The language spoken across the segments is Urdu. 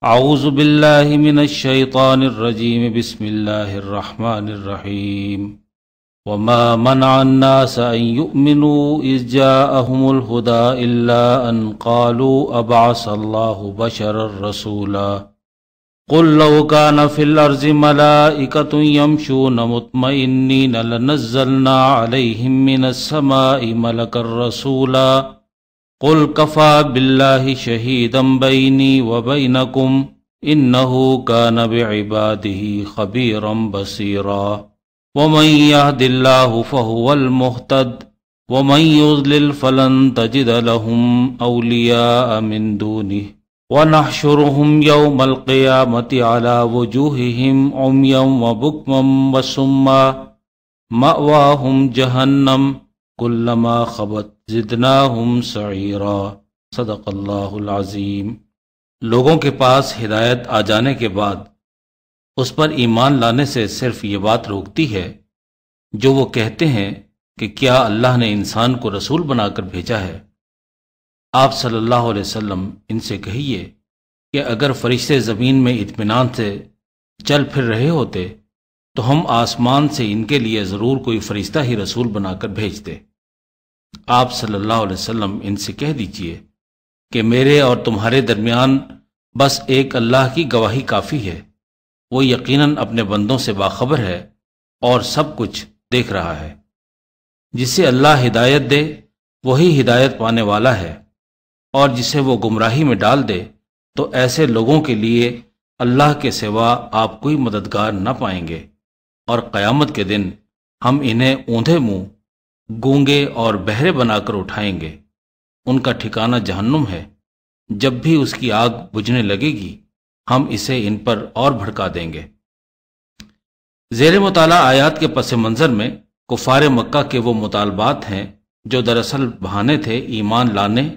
اعوذ باللہ من الشیطان الرجیم بسم اللہ الرحمن الرحیم وما منع الناس ان يؤمنوا اذ جاءهم الهدى الا ان قالوا ابعث الله بشرا رسولا قل لو كان في الارض ملائكة يمشون مطمئنين لنزلنا عليهم من السماء ملكا رسولا قل كفى بالله شهيدا بيني وبينكم إنه كان بعباده خبيرا بصيرا ومن يهد الله فهو المهتد ومن يضلل فلن تجد لهم أولياء من دونه ونحشرهم يوم القيامة على وجوههم عميا وبكما وصما مأواهم جهنم کلما خبت زدناہم سعیرا صدق اللہ العظیم۔ لوگوں کے پاس ہدایت آ جانے کے بعد اس پر ایمان لانے سے صرف یہ بات روکتی ہے جو وہ کہتے ہیں کہ کیا اللہ نے انسان کو رسول بنا کر بھیجا ہے۔ آپ صلی اللہ علیہ وسلم ان سے کہیے کہ اگر فرشتے زمین میں اطمینان سے چل پھر رہے ہوتے تو ہم آسمان سے ان کے لیے ضرور کوئی فرشتہ ہی رسول بنا کر بھیجتے۔ آپ صلی اللہ علیہ وسلم ان سے کہہ دیجئے کہ میرے اور تمہارے درمیان بس ایک اللہ کی گواہی کافی ہے، وہ یقیناً اپنے بندوں سے باخبر ہے اور سب کچھ دیکھ رہا ہے۔ جسے اللہ ہدایت دے وہی ہدایت پانے والا ہے، اور جسے وہ گمراہی میں ڈال دے تو ایسے لوگوں کے لیے اللہ کے سوا آپ کوئی مددگار نہ پائیں گے، اور قیامت کے دن ہم انہیں اوندھے منہ، گونگے اور بہرے بنا کر اٹھائیں گے۔ ان کا ٹھکانہ جہنم ہے، جب بھی اس کی آگ بجھنے لگے گی ہم اسے ان پر اور بھڑکا دیں گے۔ زیر مطالعہ آیات کے پس منظر میں کفار مکہ کے وہ مطالبات ہیں جو دراصل بہانے تھے ایمان لانے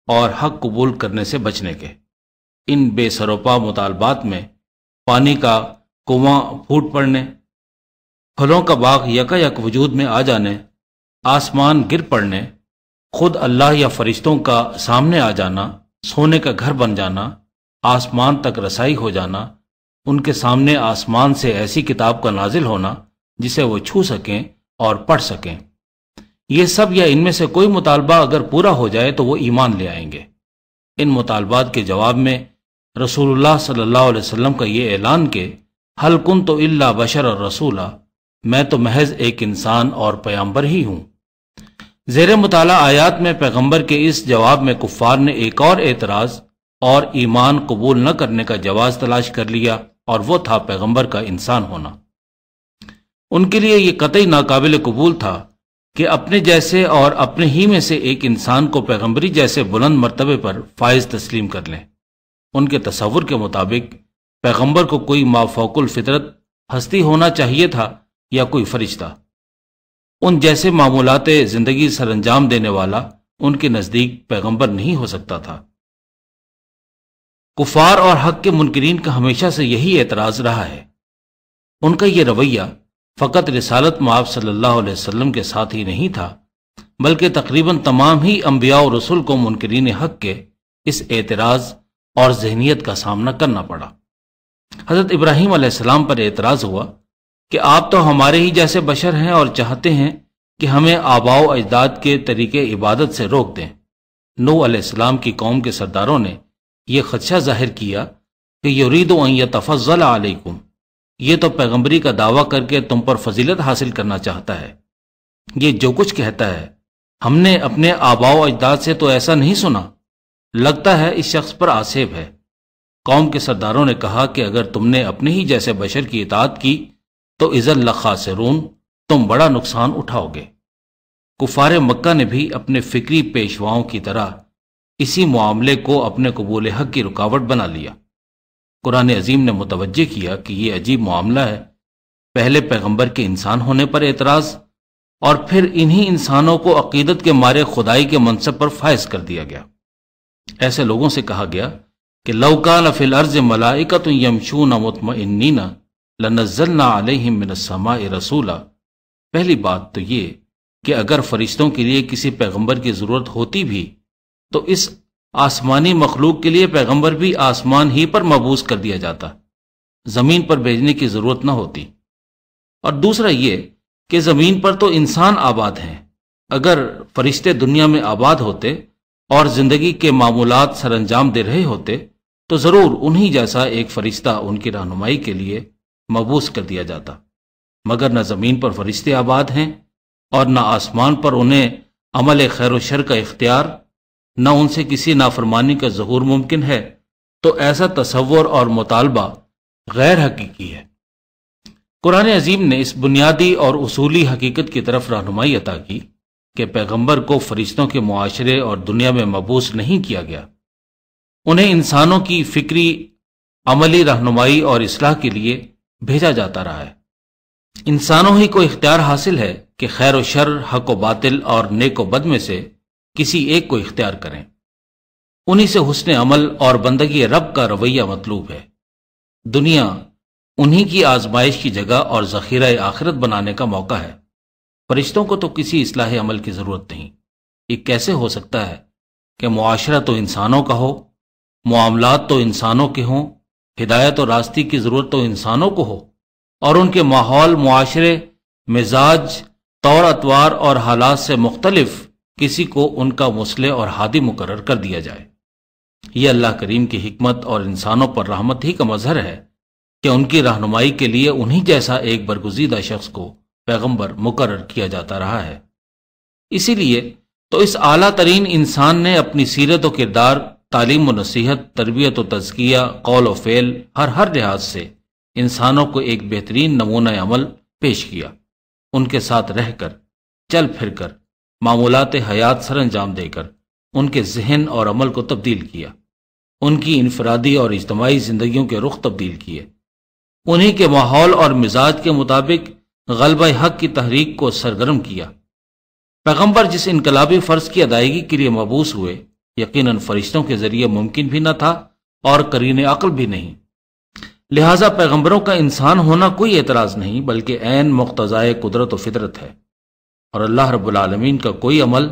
اور حق قبول کرنے سے بچنے کے۔ ان بے سروپا مطالبات میں پانی کا کنواں پھوٹ پڑنے، پھلوں کا باغ یکا یک وجود میں آ جانے، آسمان گر پڑنے، خود اللہ یا فرشتوں کا سامنے آ جانا، سونے کا گھر بن جانا، آسمان تک رسائی ہو جانا، ان کے سامنے آسمان سے ایسی کتاب کا نازل ہونا جسے وہ چھو سکیں اور پڑھ سکیں، یہ سب یا ان میں سے کوئی مطالبہ اگر پورا ہو جائے تو وہ ایمان لے آئیں گے۔ ان مطالبات کے جواب میں رسول اللہ صلی اللہ علیہ وسلم کا یہ اعلان کہ حل کنت الا بشرا رسولا، میں تو محض ایک انسان اور پیغمبر ہی ہوں۔ زیر مطالعہ آیات میں پیغمبر کے اس جواب میں کفار نے ایک اور اعتراض اور ایمان قبول نہ کرنے کا جواز تلاش کر لیا، اور وہ تھا پیغمبر کا انسان ہونا۔ ان کے لیے یہ قطعی ناقابل قبول تھا کہ اپنے جیسے اور اپنے ہی میں سے ایک انسان کو پیغمبری جیسے بلند مرتبے پر فائز تسلیم کر لیں۔ ان کے تصور کے مطابق پیغمبر کو کوئی مافوق الفطرت ہستی ہونا چاہیے تھا یا کوئی فرشتہ۔ ان جیسے معمولات زندگی سر انجام دینے والا ان کے نزدیک پیغمبر نہیں ہو سکتا تھا۔ کفار اور حق کے منکرین کا ہمیشہ سے یہی اعتراض رہا ہے۔ ان کا یہ رویہ فقط رسالت مآب صلی اللہ علیہ وسلم کے ساتھ ہی نہیں تھا، بلکہ تقریباً تمام ہی انبیاء و رسول کو منکرین حق کے اس اعتراض اور ذہنیت کا سامنا کرنا پڑا۔ حضرت ابراہیم علیہ السلام پر اعتراض ہوا کہ آپ تو ہمارے ہی جیسے بشر ہیں اور چاہتے ہیں کہ ہمیں آباء و اجداد کے طریقے عبادت سے روک دیں۔ نوح علیہ السلام کی قوم کے سرداروں نے یہ خدشہ ظاہر کیا کہ یرید ان یتفضل علیکم، یہ تو پیغمبری کا دعویٰ کر کے تم پر فضیلت حاصل کرنا چاہتا ہے۔ یہ جو کچھ کہتا ہے ہم نے اپنے آباء و اجداد سے تو ایسا نہیں سنا، لگتا ہے اس شخص پر آسیب ہے۔ قوم کے سرداروں نے کہا کہ اگر تم نے اپنے ہی جیسے بشر کی اطاعت کی تو اذا لخاسرون، تم بڑا نقصان اٹھاؤ گے۔ کفار مکہ نے بھی اپنے فکری پیشواؤں کی طرح اسی معاملے کو اپنے قبول حق کی رکاوٹ بنا لیا۔ قرآن عظیم نے متوجہ کیا کہ یہ عجیب معاملہ ہے، پہلے پیغمبر کے انسان ہونے پر اعتراض، اور پھر انہی انسانوں کو عقیدت کے مارے خدائی کے منصب پر فائز کر دیا گیا۔ ایسے لوگوں سے کہا گیا کہ لو کان فی الارض ملائکۃ یمشون مطمئنین لنزلنا علیہم من السماء رسولا۔ پہلی بات تو یہ کہ اگر فرشتوں کے لیے کسی پیغمبر کی ضرورت ہوتی بھی تو اس آسمانی مخلوق کے لیے پیغمبر بھی آسمان ہی پر مبعوث کر دیا جاتا، زمین پر بھیجنے کی ضرورت نہ ہوتی۔ اور دوسرا یہ کہ زمین پر تو انسان آباد ہیں، اگر فرشتے دنیا میں آباد ہوتے اور زندگی کے معمولات سر انجام دے رہے ہوتے تو ضرور انہی جیسا ایک فرشتہ ان کی رہنمائی کے لیے مبعوث کر دیا جاتا، مگر نہ زمین پر فرشتے آباد ہیں اور نہ آسمان پر انہیں عمل خیر و شر کا اختیار، نہ ان سے کسی نافرمانی کا ظہور ممکن ہے، تو ایسا تصور اور مطالبہ غیر حقیقی ہے۔ قرآن عظیم نے اس بنیادی اور اصولی حقیقت کی طرف رہنمائی عطا کی کہ پیغمبر کو فرشتوں کے معاشرے اور دنیا میں مبعوث نہیں کیا گیا، انہیں انسانوں کی فکری عملی رہنمائی اور اصلاح کے لیے بھیجا جاتا رہا ہے۔ انسانوں ہی کو اختیار حاصل ہے کہ خیر و شر، حق و باطل اور نیک و بد میں سے کسی ایک کو اختیار کریں، انہی سے حسن عمل اور بندگی رب کا رویہ مطلوب ہے۔ دنیا انہی کی آزمائش کی جگہ اور ذخیرہ آخرت بنانے کا موقع ہے۔ فرشتوں کو تو کسی اصلاح عمل کی ضرورت نہیں۔ یہ کیسے ہو سکتا ہے کہ معاشرہ تو انسانوں کا ہو، معاملات تو انسانوں کے ہوں، ہدایت اور راستی کی ضرورت تو انسانوں کو ہو، اور ان کے ماحول، معاشرے، مزاج، طور اطوار اور حالات سے مختلف کسی کو ان کا مصلح اور ہادی مقرر کر دیا جائے؟ یہ اللہ کریم کی حکمت اور انسانوں پر رحمت ہی کا مظہر ہے کہ ان کی رہنمائی کے لیے انہی جیسا ایک برگزیدہ شخص کو پیغمبر مقرر کیا جاتا رہا ہے۔ اسی لیے تو اس اعلیٰ ترین انسان نے اپنی سیرت و کردار، تعلیم و نصیحت، تربیت و تزکیہ، قول و فعل، ہر لحاظ سے انسانوں کو ایک بہترین نمونہ عمل پیش کیا، ان کے ساتھ رہ کر، چل پھر کر، معمولات حیات سر انجام دے کر ان کے ذہن اور عمل کو تبدیل کیا، ان کی انفرادی اور اجتماعی زندگیوں کے رخ تبدیل کیے، انہی کے ماحول اور مزاج کے مطابق غلبہ حق کی تحریک کو سرگرم کیا۔ پیغمبر جس انقلابی فرض کی ادائیگی کے لیے مبعوث ہوئے، یقیناً فرشتوں کے ذریعے ممکن بھی نہ تھا اور قرین عقل بھی نہیں، لہٰذا پیغمبروں کا انسان ہونا کوئی اعتراض نہیں بلکہ عین مقتضائے قدرت و فطرت ہے، اور اللہ رب العالمین کا کوئی عمل،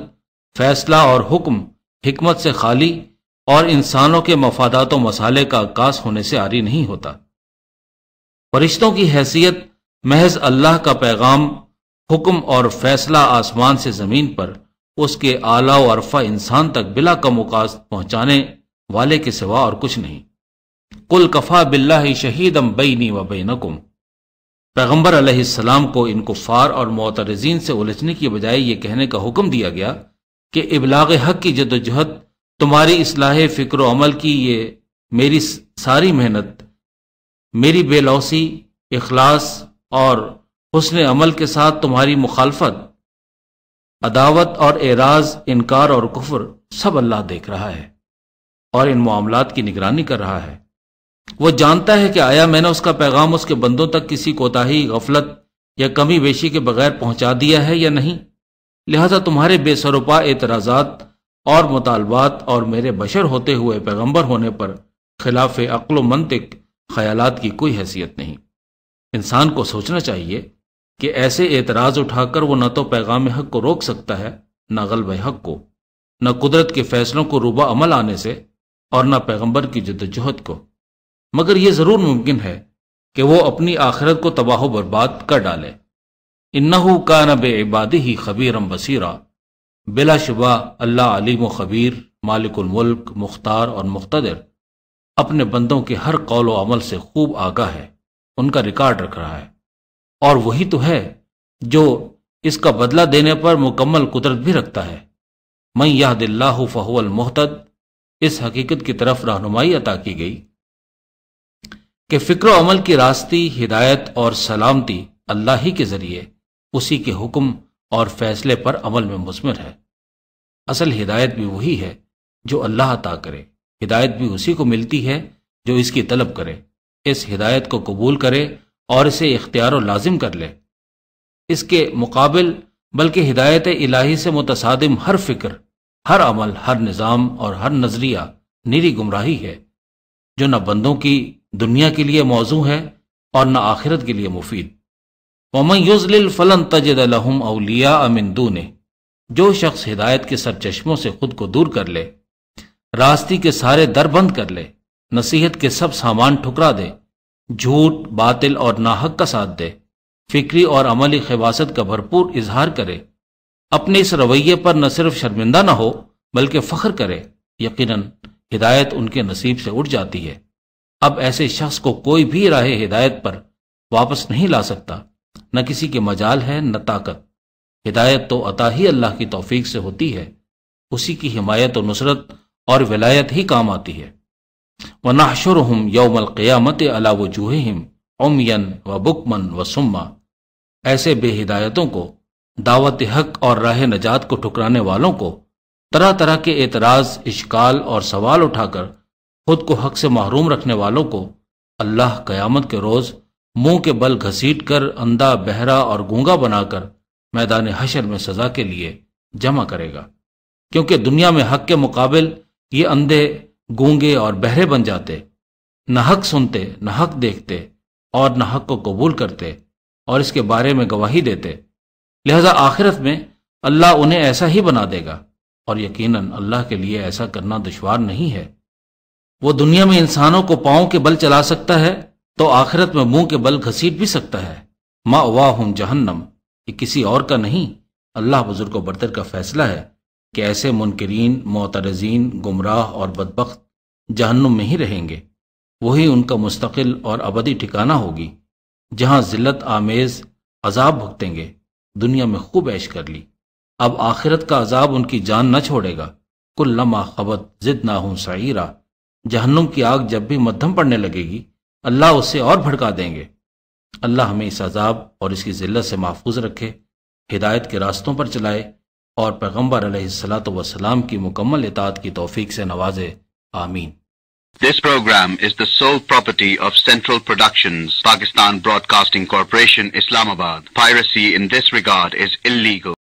فیصلہ اور حکم حکمت سے خالی اور انسانوں کے مفادات و مصالح کا عکاس ہونے سے عاری نہیں ہوتا۔ فرشتوں کی حیثیت محض اللہ کا پیغام، حکم اور فیصلہ آسمان سے زمین پر اس کے اعلیٰ و عرفہ انسان تک بلا کم وقاص پہنچانے والے کے سوا اور کچھ نہیں۔ قل کفا باللہ شہیدم بینی و بینکم، پیغمبر علیہ السلام کو ان کفار اور معترضین سے الجھنے کی بجائے یہ کہنے کا حکم دیا گیا کہ ابلاغ حق کی جد و جہد، تمہاری اصلاح فکر و عمل کی یہ میری ساری محنت، میری بے لوثی، اخلاص اور حسن عمل کے ساتھ تمہاری مخالفت، عداوت اور اعراض، انکار اور کفر، سب اللہ دیکھ رہا ہے اور ان معاملات کی نگرانی کر رہا ہے۔ وہ جانتا ہے کہ آیا میں نے اس کا پیغام اس کے بندوں تک کسی کوتاہی، غفلت یا کمی بیشی کے بغیر پہنچا دیا ہے یا نہیں، لہذا تمہارے بے سروپا اعتراضات اور مطالبات اور میرے بشر ہوتے ہوئے پیغمبر ہونے پر خلاف عقل و منطق خیالات کی کوئی حیثیت نہیں۔ انسان کو سوچنا چاہیے کہ ایسے اعتراض اٹھا کر وہ نہ تو پیغام حق کو روک سکتا ہے، نہ غلبہ حق کو، نہ قدرت کے فیصلوں کو روبہ عمل آنے سے، اور نہ پیغمبر کی جدوجہد کو، مگر یہ ضرور ممکن ہے کہ وہ اپنی آخرت کو تباہ و برباد کر ڈالے۔ انہ کان بعبادہ خبیرا بصیرا، بلا شبہ اللہ علیم و خبیر، مالک الملک، مختار اور مقتدر، اپنے بندوں کے ہر قول و عمل سے خوب آگاہ ہے، ان کا ریکارڈ رکھ رہا ہے، اور وہی تو ہے جو اس کا بدلہ دینے پر مکمل قدرت بھی رکھتا ہے۔ من یہد اللہ فہو المہتد، اس حقیقت کی طرف رہنمائی عطا کی گئی کہ فکر و عمل کی راستی، ہدایت اور سلامتی اللہ ہی کے ذریعے اسی کے حکم اور فیصلے پر عمل میں مثمر ہے۔ اصل ہدایت بھی وہی ہے جو اللہ عطا کرے، ہدایت بھی اسی کو ملتی ہے جو اس کی طلب کرے، اس ہدایت کو قبول کرے اور اسے اختیار و لازم کر لے۔ اس کے مقابل بلکہ ہدایت الہی سے متصادم ہر فکر، ہر عمل، ہر نظام اور ہر نظریہ نیری گمراہی ہے، جو نہ بندوں کی دنیا کے لیے موزوں ہے اور نہ آخرت کے لیے مفید۔ وَمَن يُضْلِلْ فَلَن تَجِدَ لَهُمْ أَوْلِيَاءَ مِن دُونِهِ، جو شخص ہدایت کے سرچشموں سے خود کو دور کر لے، راستی کے سارے در بند کر لے، نصیحت کے سب سامان ٹھکرا دے، جھوٹ، باطل اور ناحق کا ساتھ دے، فکری اور عملی خباثت کا بھرپور اظہار کرے، اپنے اس رویے پر نہ صرف شرمندہ نہ ہو بلکہ فخر کرے، یقیناً ہدایت ان کے نصیب سے اٹھ جاتی ہے۔ اب ایسے شخص کو کوئی بھی راہ ہدایت پر واپس نہیں لا سکتا، نہ کسی کے مجال ہے نہ طاقت۔ ہدایت تو عطا ہی اللہ کی توفیق سے ہوتی ہے، اسی کی حمایت و نصرت اور ولایت ہی کام آتی ہے۔ وَنَحْشُرُهُمْ يَوْمَ الْقِيَامَةِ عَلَى وُجُوهِهِمْ عُمْيًا وَبُكْمًا وَصُمًّا، ایسے بے ہدایتوں کو، دعوت حق اور راہ نجات کو ٹھکرانے والوں کو، طرح طرح کے اعتراض، اشکال اور سوال اٹھا کر خود کو حق سے محروم رکھنے والوں کو اللہ قیامت کے روز منہ کے بل گھسیٹ کر، اندھا، بہرا اور گونگا بنا کر میدان حشر میں سزا کے لیے جمع کرے گا، کیونکہ دنیا میں حق کے مقابل یہ اندھے، گونگے اور بہرے بن جاتے، نہ حق سنتے، نہ حق دیکھتے اور نہ حق کو قبول کرتے اور اس کے بارے میں گواہی دیتے۔ لہذا آخرت میں اللہ انہیں ایسا ہی بنا دے گا، اور یقیناً اللہ کے لیے ایسا کرنا دشوار نہیں ہے۔ وہ دنیا میں انسانوں کو پاؤں کے بل چلا سکتا ہے تو آخرت میں منہ کے بل گھسیٹ بھی سکتا ہے۔ مأواہم جہنم، یہ کسی اور کا نہیں، اللہ بزرگ و برتر کا فیصلہ ہے کہ ایسے منکرین، معترضین، گمراہ اور بدبخت جہنم میں ہی رہیں گے، وہی ان کا مستقل اور ابدی ٹھکانہ ہوگی، جہاں ذلت آمیز عذاب بھگتیں گے۔ دنیا میں خوب عیش کر لی، اب آخرت کا عذاب ان کی جان نہ چھوڑے گا۔ کلما خبت زدناہم سعیرا، جہنم کی آگ جب بھی مدھم پڑنے لگے گی اللہ اسے اور بھڑکا دیں گے۔ اللہ ہمیں اس عذاب اور اس کی ذلت سے محفوظ رکھے، ہدایت کے راستوں پر چلائے اور پیغمبر علیہ الصلاۃ والسلام کی مکمل اطاعت کی توفیق سے نوازے، آمین۔ This program is the sole property of Central Productions, Pakistan Broadcasting Corporation, Islamabad. Piracy in this regard is illegal.